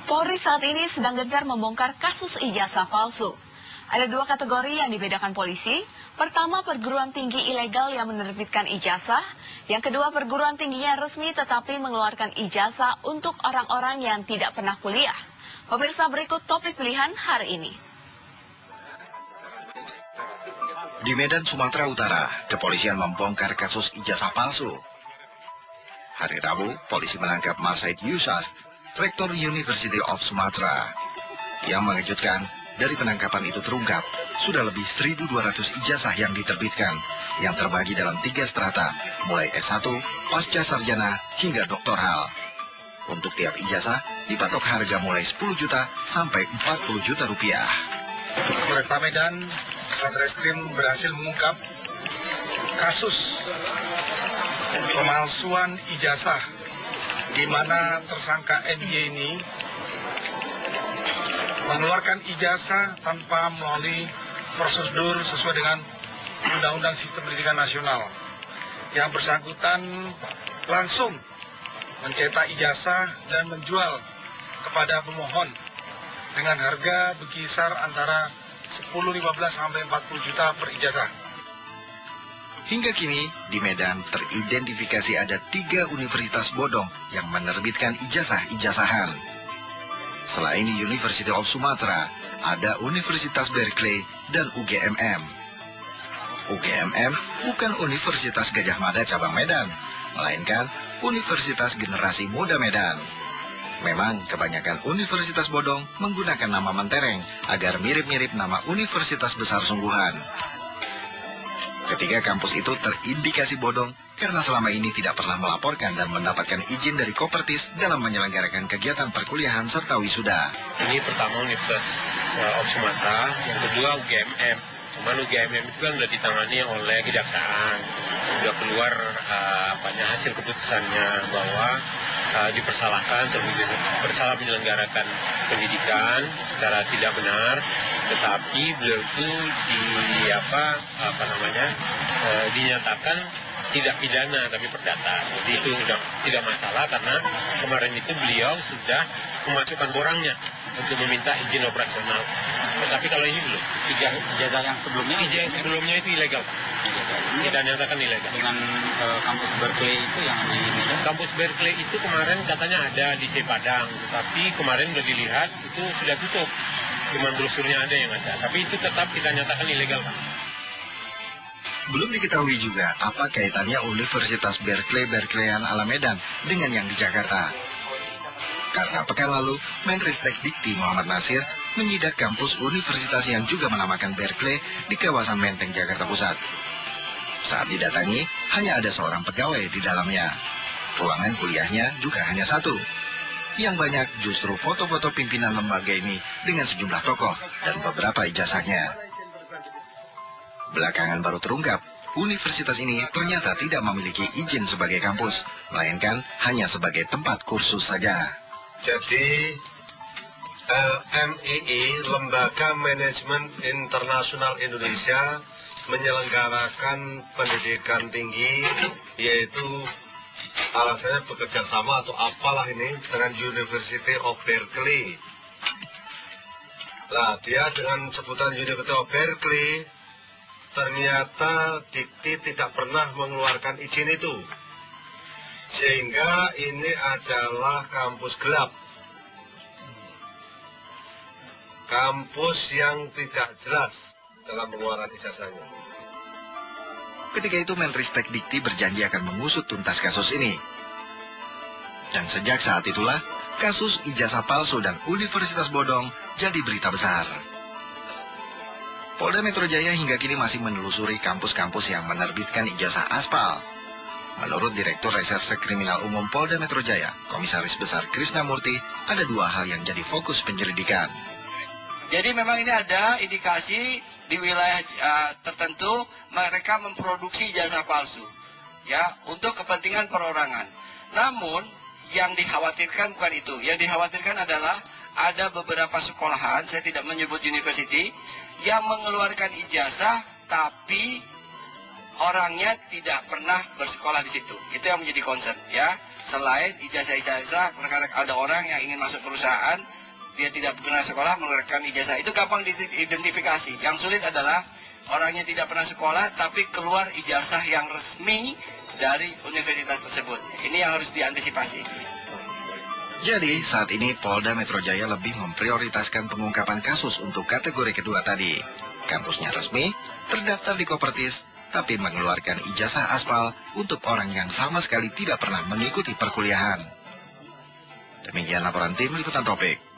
Polri saat ini sedang gencar membongkar kasus ijazah palsu. Ada dua kategori yang dibedakan polisi. Pertama, perguruan tinggi ilegal yang menerbitkan ijazah. Yang kedua, perguruan tingginya resmi tetapi mengeluarkan ijazah untuk orang-orang yang tidak pernah kuliah. Pemirsa, berikut topik pilihan hari ini. Di Medan, Sumatera Utara, kepolisian membongkar kasus ijazah palsu. Hari Rabu, polisi menangkap Marsaid Yusar, Rektor University of Sumatera. Yang mengejutkan, dari penangkapan itu terungkap, sudah lebih 1.200 ijazah yang diterbitkan, yang terbagi dalam 3 strata, mulai S1, pasca sarjana, hingga doktoral. Untuk tiap ijazah, dipatok harga mulai 10 juta sampai 40 juta rupiah. Polresta Medan, Satreskrim berhasil mengungkap kasus pemalsuan ijazah di mana tersangka MY ini mengeluarkan ijazah tanpa melalui prosedur sesuai dengan Undang-Undang Sistem Pendidikan Nasional. Yang bersangkutan langsung mencetak ijazah dan menjual kepada pemohon dengan harga berkisar antara 10, 15 sampai 40 juta per ijazah. Hingga kini, di Medan teridentifikasi ada 3 universitas bodong yang menerbitkan ijazah-ijazahan. Selain di University of Sumatera, ada Universitas Berkeley dan UGMM. UGMM bukan Universitas Gajah Mada cabang Medan, melainkan Universitas Generasi Muda Medan. Memang kebanyakan universitas bodong menggunakan nama mentereng agar mirip-mirip nama universitas besar sungguhan. Ketiga kampus itu terindikasi bodong karena selama ini tidak pernah melaporkan dan mendapatkan izin dari Kopertis dalam menyelenggarakan kegiatan perkuliahan serta wisuda. Ini pertama Universitas of Sumatera, yang kedua UGMM. Cuman UGMM itu kan sudah ditangani oleh kejaksaan. Sudah keluar hasil keputusannya bahwa dipersalahkan, bersalah menyelenggarakan pendidikan secara tidak benar, tetapi beliau itu dinyatakan tidak pidana tapi perdata. Jadi itu sudah tidak masalah karena kemarin itu beliau sudah memasukkan borangnya untuk meminta izin operasional. Tetapi kalau ini belum. Ijazah yang sebelumnya itu ilegal. Tidak nyatakan ilegal. Dengan kampus Berkeley itu yang di Medan. Kampus Berkeley itu kemarin katanya ada di Padang, tetapi kemarin sudah dilihat itu sudah tutup. Cuma brosurnya ada yang ada, tapi itu tetap kita nyatakan ilegal. Belum diketahui juga apa kaitannya Universitas Berkeleyan ala Medan dengan yang di Jakarta. Karena pekan lalu, Menristek Dikti Muhammad Nasir menyidak kampus universitas yang juga menamakan Berkeley di kawasan Menteng, Jakarta Pusat. Saat didatangi, hanya ada seorang pegawai di dalamnya. Ruangan kuliahnya juga hanya satu. Yang banyak justru foto-foto pimpinan lembaga ini dengan sejumlah tokoh dan beberapa ijazahnya. Belakangan baru terungkap, universitas ini ternyata tidak memiliki izin sebagai kampus, melainkan hanya sebagai tempat kursus saja. Jadi LMII, Lembaga Manajemen Internasional Indonesia, menyelenggarakan pendidikan tinggi, yaitu alasannya bekerja sama atau apalah ini dengan University of Berkeley. Nah, dia dengan sebutan University of Berkeley, ternyata Dikti tidak pernah mengeluarkan izin itu. Sehingga ini adalah kampus gelap. Kampus yang tidak jelas dalam pengeluaran ijazahnya. Ketika itu Menristek Dikti berjanji akan mengusut tuntas kasus ini. Dan sejak saat itulah, kasus ijazah palsu dan universitas bodong jadi berita besar. Polda Metro Jaya hingga kini masih menelusuri kampus-kampus yang menerbitkan ijazah aspal. Menurut Direktur Reserse Kriminal Umum Polda Metro Jaya, Komisaris Besar Krisna Murti, ada 2 hal yang jadi fokus penyelidikan. Jadi memang ini ada indikasi di wilayah tertentu mereka memproduksi ijazah palsu, ya, untuk kepentingan perorangan. Namun yang dikhawatirkan bukan itu. Yang dikhawatirkan adalah ada beberapa sekolahan, saya tidak menyebut university, yang mengeluarkan ijazah tapi orangnya tidak pernah bersekolah di situ. Itu yang menjadi concern ya. Selain ijazah-ijazah, karena ada orang yang ingin masuk perusahaan, dia tidak pernah sekolah mengeluarkan ijazah. Itu gampang diidentifikasi. Yang sulit adalah orangnya tidak pernah sekolah tapi keluar ijazah yang resmi dari universitas tersebut. Ini yang harus diantisipasi. Jadi, saat ini Polda Metro Jaya lebih memprioritaskan pengungkapan kasus untuk kategori kedua tadi. Kampusnya resmi, terdaftar di Kopertis, tapi mengeluarkan ijazah aspal untuk orang yang sama sekali tidak pernah mengikuti perkuliahan. Demikian laporan tim Liputan Topik.